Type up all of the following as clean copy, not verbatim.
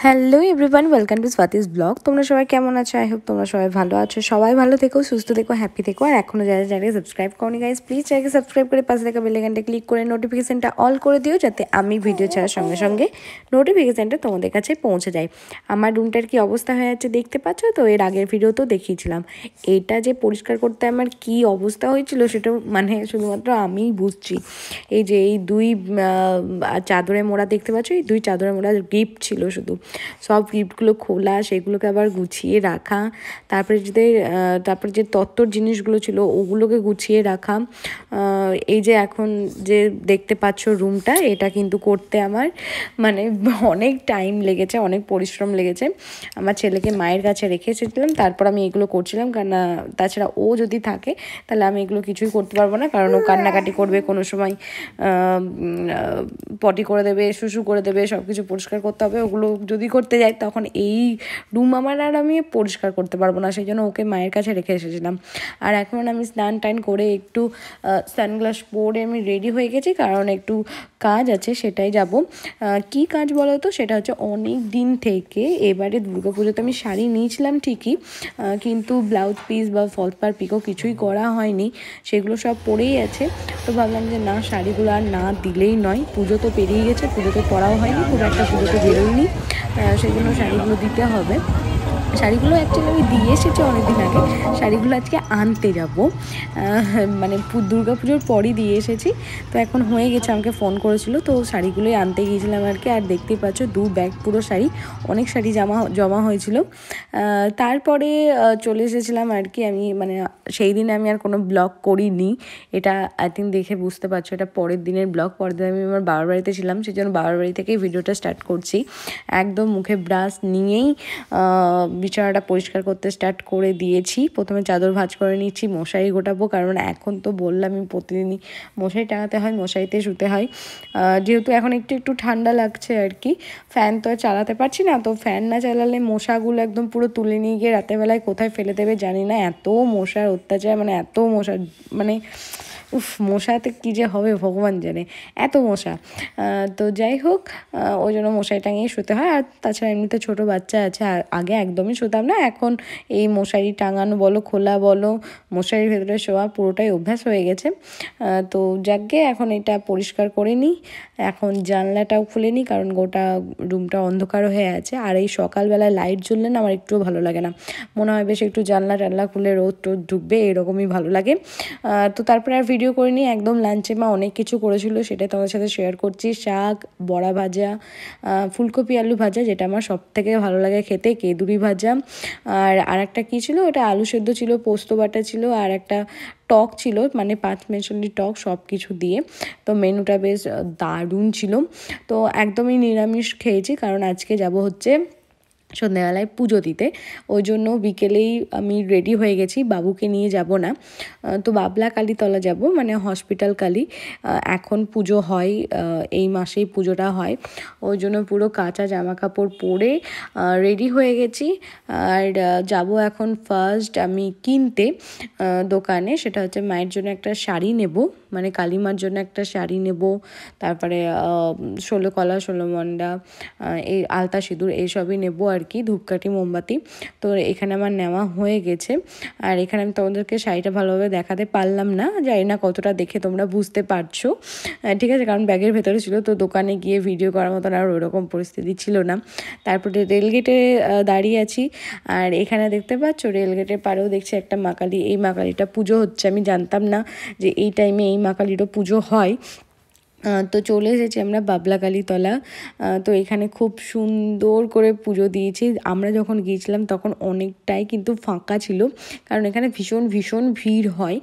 Hello everyone, welcome to Swati's blog. তোমরা সবাই কেমন আছো? আই হোপ তোমরা সবাই ভালো আছো। সবাই ভালো থেকো, সুস্থ থেকো, হ্যাপি থেকো। আর এখনও যারা চ্যানেলকে সাবস্ক্রাইব করনি গাইস, প্লিজ চ্যানেলকে সাবস্ক্রাইব করে পাশে থাকা বেল আইকনটা ক্লিক করে নোটিফিকেশনটা অল করে দিও, যাতে আমি ভিডিও ছাড়ার সঙ্গে সঙ্গে নোটিফিকেশনটা তোমাদের কাছে পৌঁছে যায়। আমার রুমটার কি অবস্থা হয়ে যাচ্ছে দেখতে পাচ্ছ তো, এর আগের ভিডিওতেও দেখিয়েছিলাম। এটা যে পরিষ্কার করতে আমার কি অবস্থা হয়েছিল সেটা মানে শুধুমাত্র আমিই বুঝছি। এই যে এই দুই চাদরে মোড়া দেখতে পাচ্ছ, এই দুই চাদরে মোড়া গিফট ছিল, শুধু সব গিফটগুলো খোলা, সেগুলোকে আবার গুছিয়ে রাখা, তারপরে যে তত্ত্বর জিনিসগুলো ছিল ওগুলোকে গুছিয়ে রাখা। এই যে এখন যে দেখতে পাচ্ছ রুমটা, এটা কিন্তু করতে আমার মানে অনেক টাইম লেগেছে, অনেক পরিশ্রম লেগেছে। আমার ছেলেকে মায়ের কাছে রেখে এসেছিলাম, তারপর আমি এগুলো করছিলাম, কারণ তাছাড়া ও যদি থাকে তাহলে আমি এগুলো কিছুই করতে পারবো না, কারণ ও কান্নাকাটি করবে, কোনো সময় পটি করে দেবে, শুশু করে দেবে, সব কিছু পরিষ্কার করতে হবে। ওগুলো যদি করতে যাই তখন এই রুম আমার আর আমি পরিষ্কার করতে পারবো না, সেই জন্য ওকে মায়ের কাছে রেখে এসেছিলাম। আর এখন আমি স্নান টান করে একটু সানগ্লাস পরে আমি রেডি হয়ে গেছি, কারণ একটু কাজ আছে, সেটাই যাব। কি কাজ বলো তো? সেটা হচ্ছে অনেক দিন থেকে এবারে দুর্গাপুজোতে আমি শাড়ি নিয়েছিলাম ঠিকই, কিন্তু ব্লাউজ পিস বা ফলস পার পিকো কিছুই করা হয়নি, সেগুলো সব পরেই আছে। তো ভাবলাম যে না, শাড়িগুলো আর না দিলেই নয়, পুজো তো পেরিয়ে গেছে, পুজো তো পরাও হয়নি, খুব একটা পুজো তো বেরোয়নি, সেই জন্য শাড়িগুলো দিতে হবে। শাড়িগুলো অ্যাকচুয়ালি আমি দিয়ে এসেছি অনেকদিন আগে, শাড়িগুলো আজকে আনতে যাব, মানে দুর্গাপুজোর পরই দিয়ে এসেছি। তো এখন হয়ে গেছে, আমাকে ফোন করেছিল, তো শাড়িগুলোই আনতে গিয়েছিলাম আর কি। আর দেখতেই পাচ্ছ 2 ব্যাগ পুরো শাড়ি, অনেক শাড়ি জমা হয়েছিল। তারপরে চলে এসেছিলাম আর কি। আমি মানে সেই দিনে আমি আর কোনো ব্লগ করিনি, এটা আই থিঙ্ক দেখে বুঝতে পারছো, এটা পরের দিনের ব্লগ। পরের দিন আমি আমার বাবার বাড়িতে ছিলাম, সেই জন্য বাবার বাড়ি থেকেই ভিডিওটা স্টার্ট করছি। একদম মুখে ব্রাশ নিয়েই বিছানাটা পরিষ্কার করতে স্টার্ট করে দিয়েছি। প্রথমে চাদর ভাঁজ করে নিচ্ছি, মশারি গোটাবো, কারণ এখন তো বললাম আমি প্রতিদিনই মশারি টাঙাতে হয়, মশারিতে শুতে হয়। যেহেতু এখন একটু ঠান্ডা লাগছে আর কি, ফ্যান তো আর চালাতে পারছি না, তো ফ্যান না চালালে মশাগুলো একদম পুরো তুলে নিয়ে গিয়ে রাতেরবেলায় কোথায় ফেলে দেবে জানি না। এত মশার অত্যাচার, মানে এত মশা, মানে মশাতে কী যে হবে ভগবান জানে, এত মশা। তো যাই হোক, ওই জন্য মশারি টাঙিয়ে শুতে হয়। আর তাছাড়া এমনিতে ছোটো বাচ্চা আছে, আগে একদমই শুতাম না, এখন এই মশারি টাঙানো বলো, খোলা বলো, মশারির ভেতরে শোয়া পুরোটাই অভ্যাস হয়ে গেছে। তো যাকে এখন এটা পরিষ্কার করে নিই, এখন জানলাটাও খুলে নিই, কারণ গোটা রুমটা অন্ধকার হয়ে আছে। আর এই সকালবেলায় লাইট জ্বললে না আমার একটুও ভালো লাগে না, মনে হয় বেশ একটু জানলা খুলে রোদ টোদ ঢুকবে, এরকমই ভালো লাগে। তো তারপরে আর ভিডিও করিনি, একদম লাঞ্চে মা অনেক কিছু করেছিল, সেটা তোমাদের সাথে শেয়ার করছি। শাক, বড়া ভাজা, ফুলকপি আলু ভাজা, যেটা আমার সব থেকে ভালো লাগে খেতে, কেঁদুরি ভাজা, আর একটা কী ছিল, ওটা আলু সেদ্ধ ছিল, পোস্ত বাটা ছিল, আর একটা টক ছিল, মানে 5 মেশালি টক, সব কিছু দিয়ে। তো মেনুটা বেশ দারুণ ছিল। তো একদমই নিরামিষ খেয়েছি, কারণ আজকে যাব হচ্ছে সন্ধ্যাবেলায় পুজো দিতে, ওই জন্য বিকেলেই আমি রেডি হয়ে গেছি। বাবুকে নিয়ে যাব না, তো বাবলা কালীতলা যাব, মানে হসপিটাল কালী। এখন পুজো হয়, এই মাসেই পুজোটা হয়, ওই জন্য পুরো কাঁচা জামা কাপড় পরে রেডি হয়ে গেছি। আর যাব এখন ফার্স্ট আমি কিনতে দোকানে, সেটা হচ্ছে মায়ের জন্য একটা শাড়ি নেব, মানে কালীমার জন্য একটা শাড়ি নেব, তারপরে 16 কলা 16 মন্ডা, এই আলতা সিঁদুর এইসবই নেব আর কি, ধূপকাঠি মোমবাতি। তো এখানে আমার নেওয়া হয়ে গেছে। আর এখানে আমি তোমাদেরকে শাড়িটা ভালোভাবে দেখাতে পারলাম না, জানি না কতটা দেখে তোমরা বুঝতে পারছো, ঠিক আছে, কারণ ব্যাগের ভেতরে ছিল, তো দোকানে গিয়ে ভিডিও করার মতন আর ওরকম পরিস্থিতি ছিল না। তারপরে রেলগেটে দাঁড়িয়ে আছি, আর এখানে দেখতে পাচ্ছ রেলগেটের পাড়েও দেখছি একটা মা কালী। এই মা কালীটা পুজো হচ্ছে, আমি জানতাম না যে এই টাইমে এই মা কালীরও পুজো হয়। তো চলে এসেছি আমরা বাবলা কালীতলা। তো এখানে খুব সুন্দর করে পুজো দিয়েছি। আমরা যখন গিয়েছিলাম তখন অনেকটাই কিন্তু ফাঁকা ছিল, কারণ এখানে ভীষণ ভিড় হয়।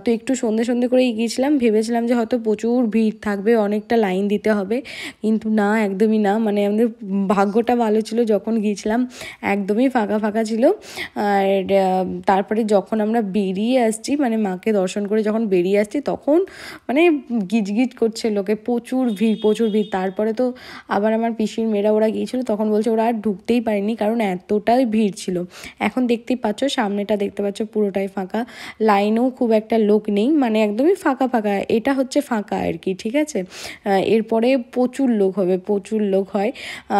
তো একটু সন্ধে করেই গিয়েছিলাম, ভেবেছিলাম যে হয়তো প্রচুর ভিড় থাকবে, অনেকটা লাইন দিতে হবে, কিন্তু না, একদমই না। মানে আমাদের ভাগ্যটা ভালো ছিল, যখন গিয়েছিলাম একদমই ফাঁকা ছিল। আর তারপরে যখন আমরা বেরিয়ে আসছি, মানে মাকে দর্শন করে যখন বেরিয়ে আসছি, তখন মানে গিজগিজ করছিল লোকে, প্রচুর ভিড়। তারপরে তো আবার আমার পিসির মেয়েরা ওরা গিয়েছিলো, তখন বলছে ওরা আর ঢুকতেই পারেনি কারণ এতটাই ভিড় ছিল। এখন দেখতেই পাচ্ছ, সামনেটা দেখতে পাচ্ছ পুরোটাই ফাঁকা, লাইনেও খুব একটা লোক নেই, মানে একদমই ফাঁকা, এটা হচ্ছে ফাঁকা আর কি, ঠিক আছে। এরপরে প্রচুর লোক হয়।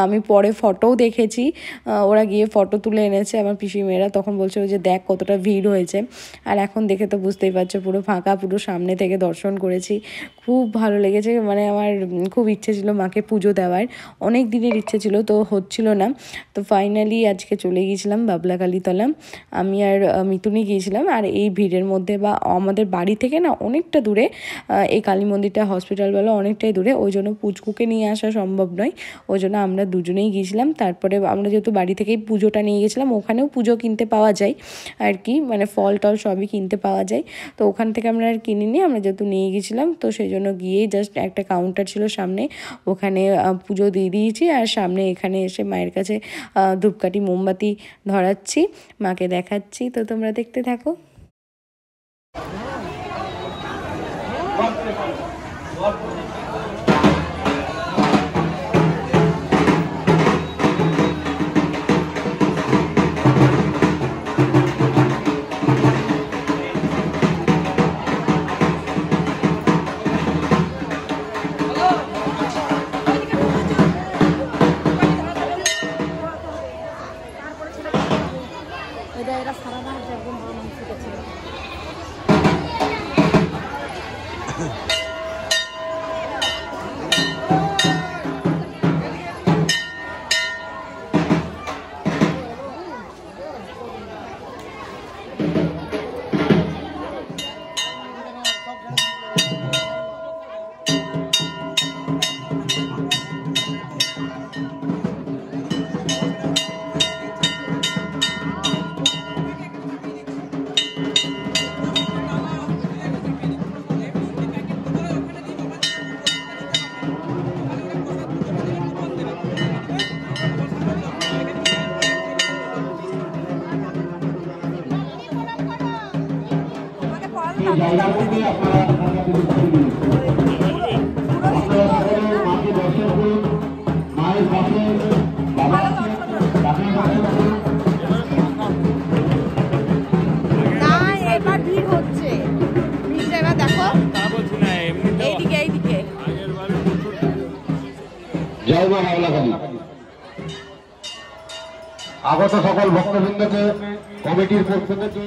আমি পরে ফটোও দেখেছি, ওরা গিয়ে ফটো তুলে এনেছে আমার পিসি মেয়েরা, তখন বলছিল যে দেখ কতটা ভিড় হয়েছে। আর এখন দেখে তো বুঝতেই পারছো পুরো ফাঁকা, পুরো সামনে থেকে দর্শন করেছি, খুব ভালো লেগেছে। মানে আমার খুব ইচ্ছে ছিল মাকে পুজো দেওয়ার, অনেক দিনের ইচ্ছে ছিল, তো হচ্ছিল না। তো ফাইনালি আজকে চলে গিয়েছিলাম বাবলা কালীতলা, আমি আর মিতুনি গিয়েছিলাম। আর এই ভিড়ের মধ্যে বা আমাদের বাড়ি থেকে না অনেকটা দূরে, এই কালী মন্দিরটা হসপিটাল বলো অনেকটাই দূরে, ওই জন্য পুচকুকে নিয়ে আসা সম্ভব নয়, ওই জন্য আমরা দুজনেই গিয়েছিলাম। তারপরে আমরা যেহেতু বাড়ি থেকেই পুজোটা নিয়ে গেছিলাম, ওখানেও পুজো কিনতে পাওয়া যায় আর কি, মানে ফল টল সবই কিনতে পাওয়া যায়, তো ওখান থেকে আমরা আর কিনিনি, আমরা যেহেতু নিয়ে গেছিলাম তো সেই জন্য গিয়েই জাস্ট একটা কাউন্টার ছিল সামনে, ওখানে পুজো দিয়ে দিয়েছি। আর সামনে এখানে এসে মায়ের কাছে ধূপকাঠি মোমবাতি ধরাচ্ছি, মাকে দেখাচ্ছি, তো তোমরা দেখতে থাকো। জয় মা বাবলা কালী। আগত সকল ভক্তবৃন্দকে কমিটির পক্ষ থেকে